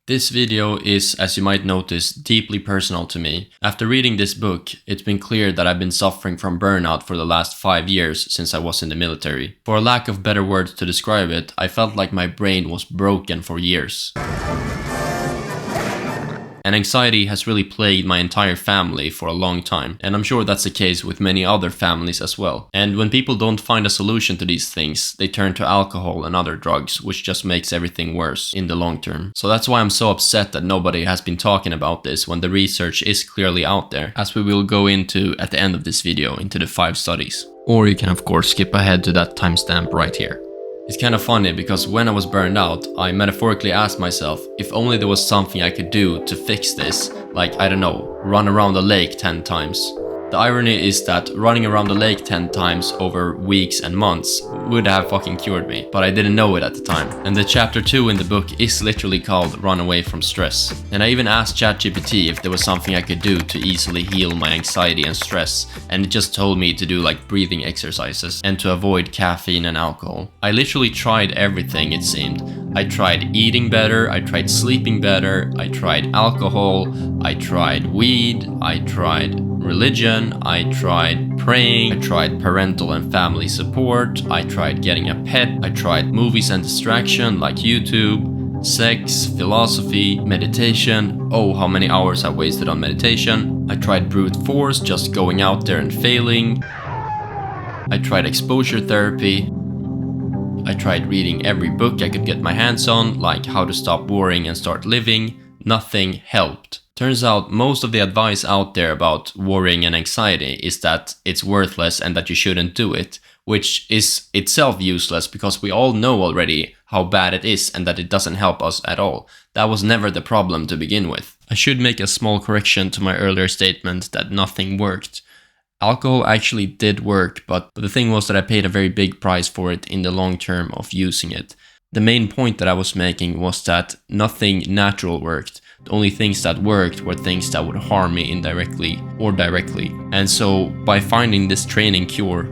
This video is, as you might notice, deeply personal to me. After reading this book, it's been clear that I've been suffering from burnout for the last 5 years since I was in the military. For a lack of better words to describe it, I felt like my brain was broken for years. And anxiety has really plagued my entire family for a long time, and I'm sure that's the case with many other families as well. And when people don't find a solution to these things, they turn to alcohol and other drugs, which just makes everything worse in the long term. So that's why I'm so upset that nobody has been talking about this when the research is clearly out there, as we will go into at the end of this video into the 5 studies. Or you can of course skip ahead to that timestamp right here. It's kind of funny because when I was burned out, I metaphorically asked myself if only there was something I could do to fix this, like, I don't know, run around the lake 10 times. The irony is that running around the lake 10 times over weeks and months would have fucking cured me, but I didn't know it at the time. And the chapter 2 in the book is literally called Run Away from Stress. And I even asked ChatGPT if there was something I could do to easily heal my anxiety and stress, and it just told me to do like breathing exercises and to avoid caffeine and alcohol. I literally tried everything, it seemed. I tried eating better, I tried sleeping better, I tried alcohol, I tried weed, I tried religion, I tried praying, I tried parental and family support, I tried getting a pet, I tried movies and distraction like YouTube, sex, philosophy, meditation. Oh, how many hours I wasted on meditation. I tried brute force, just going out there and failing. I tried exposure therapy. I tried reading every book I could get my hands on, like How to Stop Worrying and Start Living. Nothing helped. Turns out most of the advice out there about worrying and anxiety is that it's worthless and that you shouldn't do it, which is itself useless because we all know already how bad it is and that it doesn't help us at all. That was never the problem to begin with. I should make a small correction to my earlier statement that nothing worked. Alcohol actually did work, but the thing was that I paid a very big price for it in the long term of using it. The main point that I was making was that nothing natural worked. The only things that worked were things that would harm me indirectly or directly. And so by finding this training cure,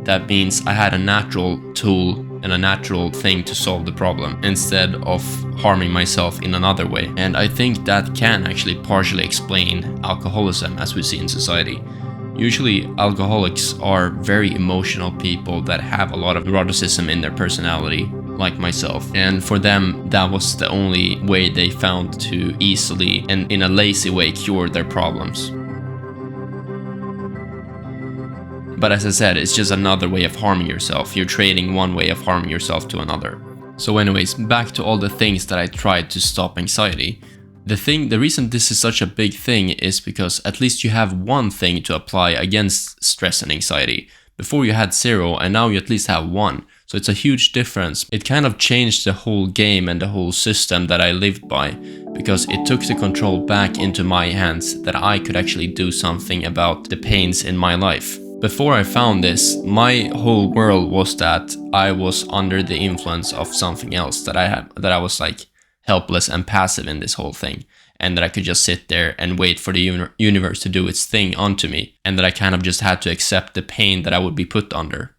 that means I had a natural tool and a natural thing to solve the problem instead of harming myself in another way. And I think that can actually partially explain alcoholism as we see in society. Usually alcoholics are very emotional people that have a lot of neuroticism in their personality, like myself. And for them, that was the only way they found to easily and in a lazy way cure their problems. But as I said, it's just another way of harming yourself. You're trading one way of harming yourself to another. So anyways, back to all the things that I tried to stop anxiety. The reason this is such a big thing is because at least you have one thing to apply against stress and anxiety. Before you had 0 and now you at least have 1. So it's a huge difference. It kind of changed the whole game and the whole system that I lived by, because it took the control back into my hands that I could actually do something about the pains in my life. Before I found this, my whole world was that I was under the influence of something else, that I was like helpless and passive in this whole thing, and that I could just sit there and wait for the universe to do its thing onto me, and that I kind of just had to accept the pain that I would be put under.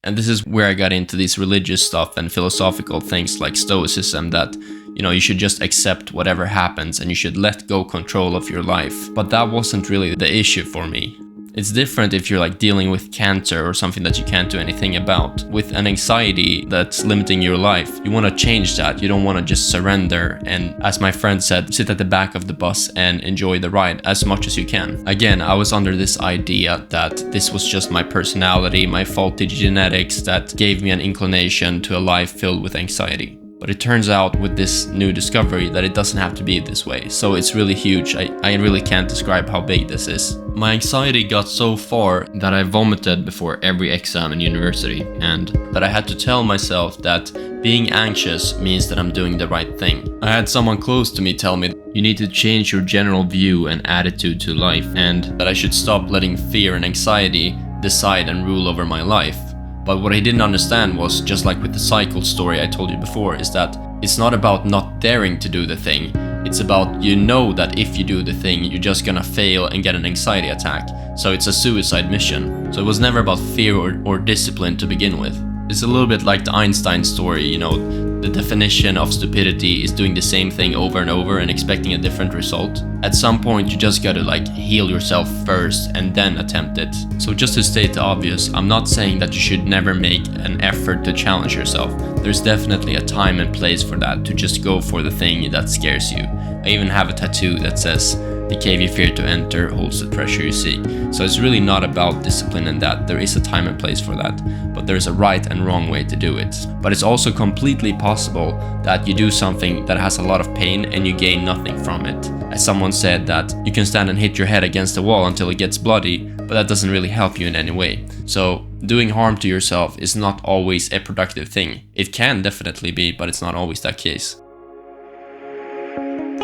And this is where I got into these religious stuff and philosophical things like Stoicism, that, you know, you should just accept whatever happens and you should let go control of your life. But that wasn't really the issue for me. It's different if you're like dealing with cancer or something that you can't do anything about. With an anxiety that's limiting your life, you want to change that. You don't want to just surrender and, as my friend said, sit at the back of the bus and enjoy the ride as much as you can. Again, I was under this idea that this was just my personality, my faulty genetics that gave me an inclination to a life filled with anxiety. But it turns out with this new discovery that it doesn't have to be this way. So it's really huge. I really can't describe how big this is. My anxiety got so far that I vomited before every exam in university, and that I had to tell myself that being anxious means that I'm doing the right thing. I had someone close to me tell me you need to change your general view and attitude to life, and that I should stop letting fear and anxiety decide and rule over my life. But what I didn't understand was, just like with the cycle story I told you before, is that it's not about not daring to do the thing. It's about, you know, that if you do the thing, you're just gonna fail and get an anxiety attack. So it's a suicide mission. So it was never about fear or discipline to begin with. It's a little bit like the Einstein story, the definition of stupidity is doing the same thing over and over and expecting a different result. At some point, you just gotta heal yourself first and then attempt it. So just to state the obvious, I'm not saying that you should never make an effort to challenge yourself. There's definitely a time and place for that, to just go for the thing that scares you. I even have a tattoo that says, "The cave you fear to enter holds the treasure you seek." So it's really not about discipline and that. There is a time and place for that, but there's a right and wrong way to do it. But it's also completely possible that you do something that has a lot of pain and you gain nothing from it. As someone said, that you can stand and hit your head against the wall until it gets bloody, but that doesn't really help you in any way. So doing harm to yourself is not always a productive thing. It can definitely be, but it's not always that case.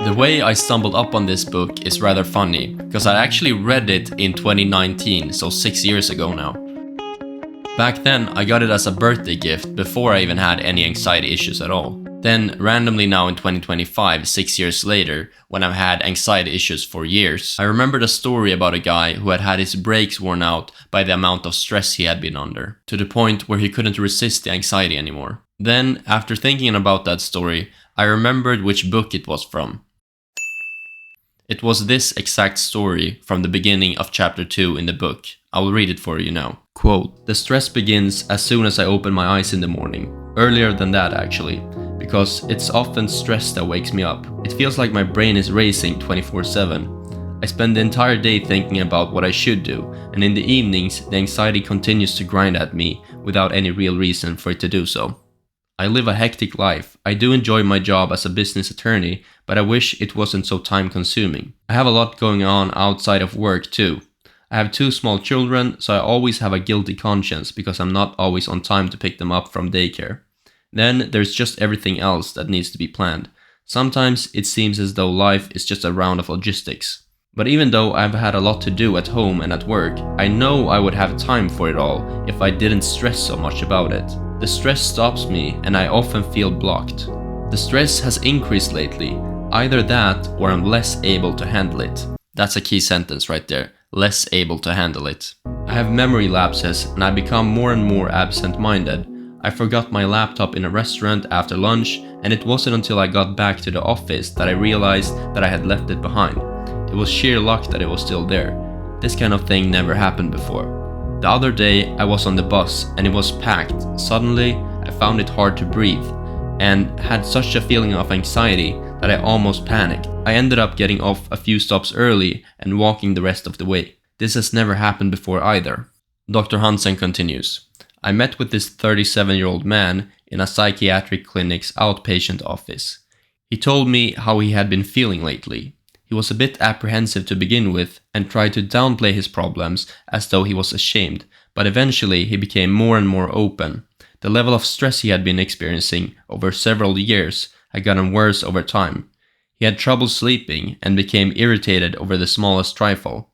The way I stumbled up on this book is rather funny, because I actually read it in 2019, so 6 years ago now. Back then, I got it as a birthday gift before I even had any anxiety issues at all. Then, randomly now in 2025, 6 years later, when I've had anxiety issues for years, I remembered a story about a guy who had had his brakes worn out by the amount of stress he had been under, to the point where he couldn't resist the anxiety anymore. Then, after thinking about that story, I remembered which book it was from. It was this exact story from the beginning of chapter 2 in the book. I will read it for you now. Quote, "The stress begins as soon as I open my eyes in the morning. Earlier than that actually, because it's often stress that wakes me up. It feels like my brain is racing 24/7. I spend the entire day thinking about what I should do, and in the evenings the anxiety continues to grind at me without any real reason for it to do so. I live a hectic life. I do enjoy my job as a business attorney, but I wish it wasn't so time consuming. I have a lot going on outside of work too. I have 2 small children, so I always have a guilty conscience because I'm not always on time to pick them up from daycare. Then there's just everything else that needs to be planned. Sometimes it seems as though life is just a round of logistics. But even though I've had a lot to do at home and at work, I know I would have time for it all if I didn't stress so much about it. The stress stops me and I often feel blocked. The stress has increased lately. Either that or I'm less able to handle it." That's a key sentence right there. Less able to handle it. "I have memory lapses and I become more and more absent-minded. I forgot my laptop in a restaurant after lunch, and it wasn't until I got back to the office that I realized that I had left it behind. It was sheer luck that it was still there. This kind of thing never happened before. The other day I was on the bus and it was packed. Suddenly I found it hard to breathe and had such a feeling of anxiety that I almost panicked. I ended up getting off a few stops early and walking the rest of the way. This has never happened before either." Dr. Hansen continues, "I met with this 37-year-old man in a psychiatric clinic's outpatient office. He told me how he had been feeling lately. He was a bit apprehensive to begin with and tried to downplay his problems as though he was ashamed, but eventually he became more and more open. The level of stress he had been experiencing over several years had gotten worse over time. He had trouble sleeping and became irritated over the smallest trifle.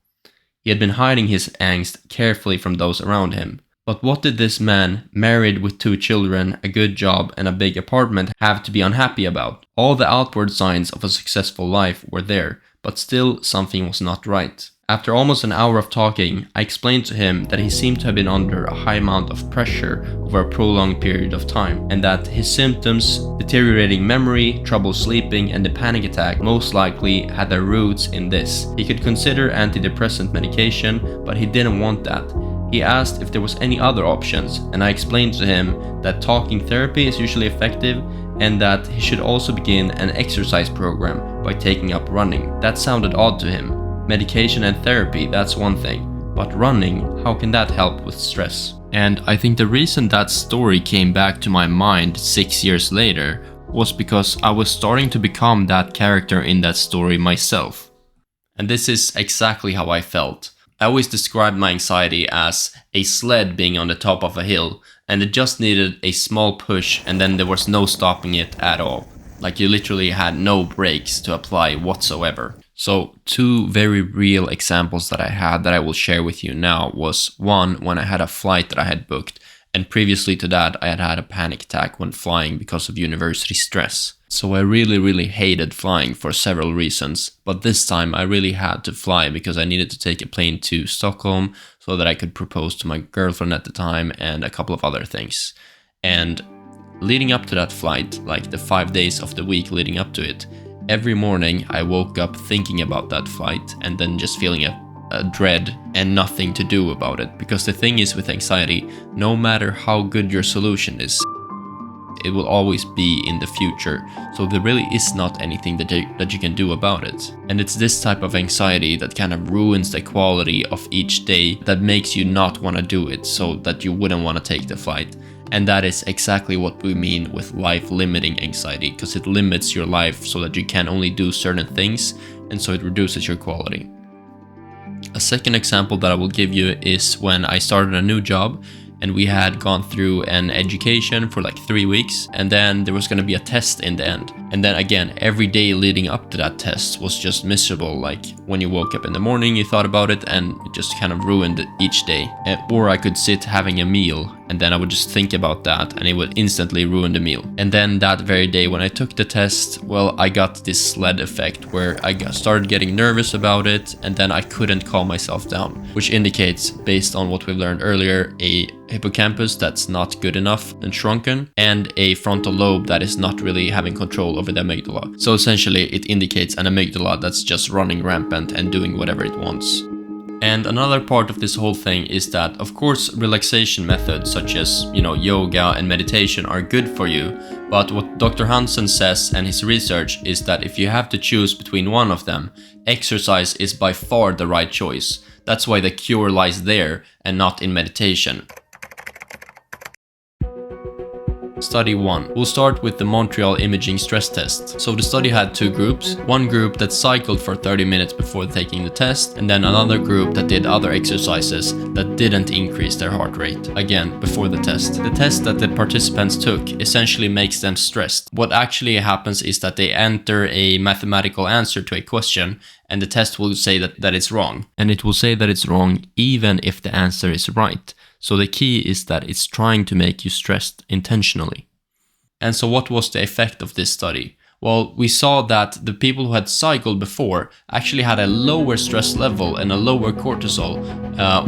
He had been hiding his angst carefully from those around him. But what did this man, married with 2 children, a good job and a big apartment, have to be unhappy about? All the outward signs of a successful life were there, but still something was not right. After almost an hour of talking, I explained to him that he seemed to have been under a high amount of pressure over a prolonged period of time, and that his symptoms, deteriorating memory, trouble sleeping, and the panic attack most likely had their roots in this. He could consider antidepressant medication, but he didn't want that. He asked if there was any other options, and I explained to him that talking therapy is usually effective and that he should also begin an exercise program by taking up running. That sounded odd to him. Medication and therapy, that's one thing, but running, how can that help with stress? And I think the reason that story came back to my mind 6 years later was because I was starting to become that character in that story myself. And this is exactly how I felt. I always described my anxiety as a sled being on the top of a hill, and it just needed a small push and then there was no stopping it at all. Like you literally had no brakes to apply whatsoever. So 2 very real examples that I had that I will share with you now was one when I had a flight that I had booked, and previously to that I had had a panic attack when flying because of university stress. So I really hated flying for several reasons, but this time I really had to fly because I needed to take a plane to Stockholm so that I could propose to my girlfriend at the time and a couple of other things. And leading up to that flight, like the 5 days of the week leading up to it, every morning I woke up thinking about that flight and then just feeling a dread and nothing to do about it. Because the thing is with anxiety, no matter how good your solution is, it will always be in the future. So there really is not anything that you can do about it. And it's this type of anxiety that kind of ruins the quality of each day, that makes you not want to do it, so that you wouldn't want to take the flight. And that is exactly what we mean with life-limiting anxiety, because it limits your life so that you can only do certain things, and so it reduces your quality. A second example that I will give you is when I started a new job, and we had gone through an education for like 3 weeks, and then there was going to be a test in the end. And then again, every day leading up to that test was just miserable. Like when you woke up in the morning, you thought about it, and it just kind of ruined each day. Or I could sit having a meal, and then I would just think about that, and it would instantly ruin the meal. And then that very day when I took the test, well, I got this sled effect where I started getting nervous about it, and then I couldn't calm myself down, which indicates, based on what we've learned earlier, a hippocampus that's not good enough and shrunken, and a frontal lobe that is not really having control over the amygdala. So essentially it indicates an amygdala that's just running rampant and doing whatever it wants. And another part of this whole thing is that, of course, relaxation methods such as, yoga and meditation are good for you. But what Dr. Hansen says and his research is that if you have to choose between one of them, exercise is by far the right choice. That's why the cure lies there and not in meditation. Study 1. We'll start with the Montreal Imaging Stress Test. So the study had 2 groups. One group that cycled for 30 minutes before taking the test, and then another group that did other exercises that didn't increase their heart rate, again, before the test. The test that the participants took essentially makes them stressed. What actually happens is that they enter a mathematical answer to a question, and the test will say that it's wrong. And it will say that it's wrong even if the answer is right. So the key is that it's trying to make you stressed intentionally. And so what was the effect of this study? Well, we saw that the people who had cycled before actually had a lower stress level and a lower cortisol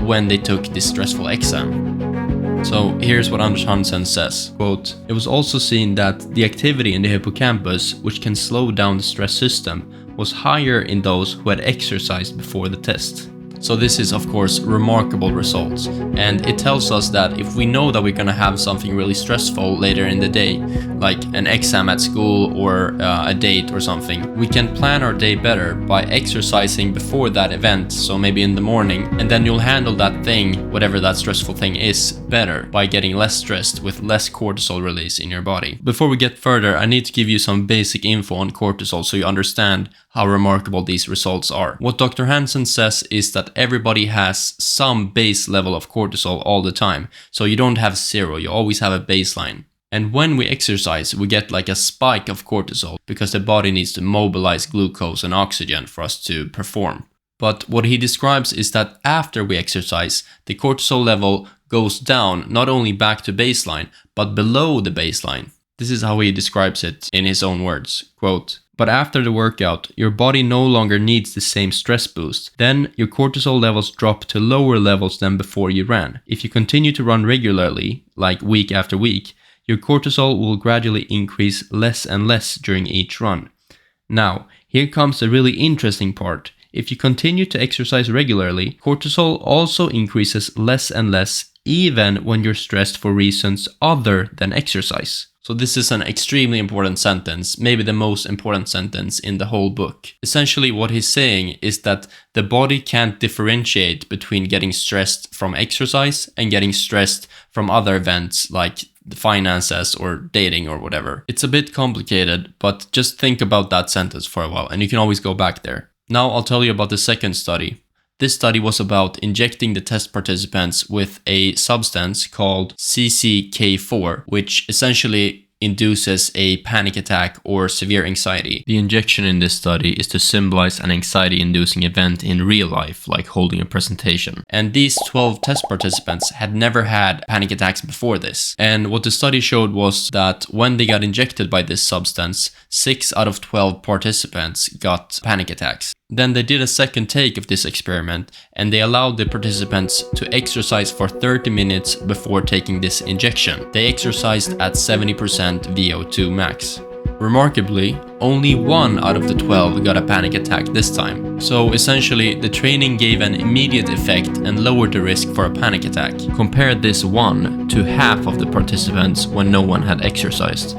when they took this stressful exam. So here's what Anders Hansen says, quote, "It was also seen that the activity in the hippocampus, which can slow down the stress system, was higher in those who had exercised before the test." So this is, of course, remarkable results, and it tells us that if we know that we're gonna have something really stressful later in the day, like an exam at school or a date or something, we can plan our day better by exercising before that event, so maybe in the morning, and then you'll handle that thing, whatever that stressful thing is, better by getting less stressed with less cortisol release in your body. Before we get further, I need to give you some basic info on cortisol so you understand how remarkable these results are. What Dr. Hansen says is that everybody has some base level of cortisol all the time. So you don't have 0, you always have a baseline. And when we exercise, we get like a spike of cortisol because the body needs to mobilize glucose and oxygen for us to perform. But what he describes is that after we exercise, the cortisol level goes down, not only back to baseline, but below the baseline. This is how he describes it in his own words, quote, "But after the workout, your body no longer needs the same stress boost. Then your cortisol levels drop to lower levels than before you ran. If you continue to run regularly, like week after week, your cortisol will gradually increase less and less during each run." Now, here comes the really interesting part. If you continue to exercise regularly, cortisol also increases less and less, even when you're stressed for reasons other than exercise. So this is an extremely important sentence, maybe the most important sentence in the whole book. Essentially what he's saying is that the body can't differentiate between getting stressed from exercise and getting stressed from other events like the finances or dating or whatever. It's a bit complicated, but just think about that sentence for a while and you can always go back there. Now I'll tell you about the second study. This study was about injecting the test participants with a substance called CCK4, which essentially induces a panic attack or severe anxiety. The injection in this study is to symbolize an anxiety-inducing event in real life, like holding a presentation. And these 12 test participants had never had panic attacks before this. And what the study showed was that when they got injected by this substance, 6 out of 12 participants got panic attacks. Then they did a second take of this experiment, and they allowed the participants to exercise for 30 minutes before taking this injection. They exercised at 70% VO2 max. Remarkably, only 1 out of the 12 got a panic attack this time. So essentially, the training gave an immediate effect and lowered the risk for a panic attack. Compare this 1 to half of the participants when no one had exercised.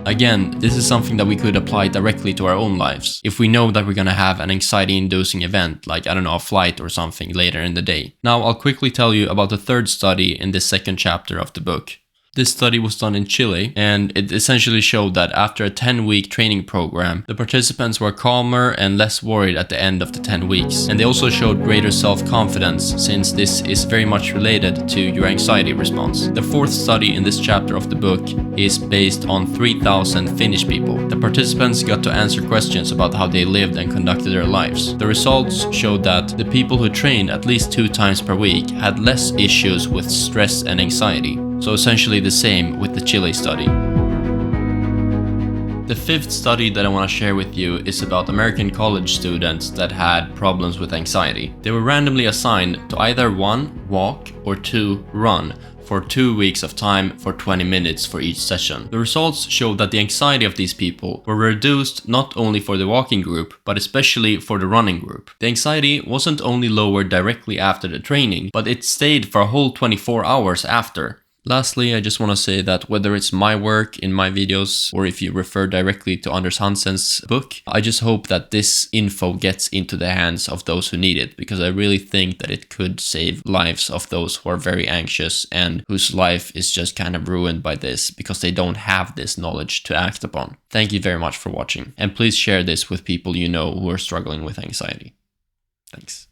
Again, this is something that we could apply directly to our own lives. If we know that we're gonna have an anxiety-inducing event, like, I don't know, a flight or something later in the day. Now, I'll quickly tell you about the third study in this second chapter of the book. This study was done in Chile, and it essentially showed that after a 10-week training program, the participants were calmer and less worried at the end of the 10 weeks. And they also showed greater self-confidence, since this is very much related to your anxiety response. The fourth study in this chapter of the book is based on 3,000 Finnish people. The participants got to answer questions about how they lived and conducted their lives. The results showed that the people who trained at least 2 times per week had less issues with stress and anxiety. So essentially the same with the Chile study. The fifth study that I want to share with you is about American college students that had problems with anxiety. They were randomly assigned to either 1, walk, or 2, run for 2 weeks of time for 20 minutes for each session. The results showed that the anxiety of these people were reduced not only for the walking group, but especially for the running group. The anxiety wasn't only lowered directly after the training, but it stayed for a whole 24 hours after. Lastly, I just want to say that whether it's my work in my videos or if you refer directly to Anders Hansen's book, I just hope that this info gets into the hands of those who need it, because I really think that it could save lives of those who are very anxious and whose life is just kind of ruined by this because they don't have this knowledge to act upon. Thank you very much for watching, and please share this with people you know who are struggling with anxiety. Thanks.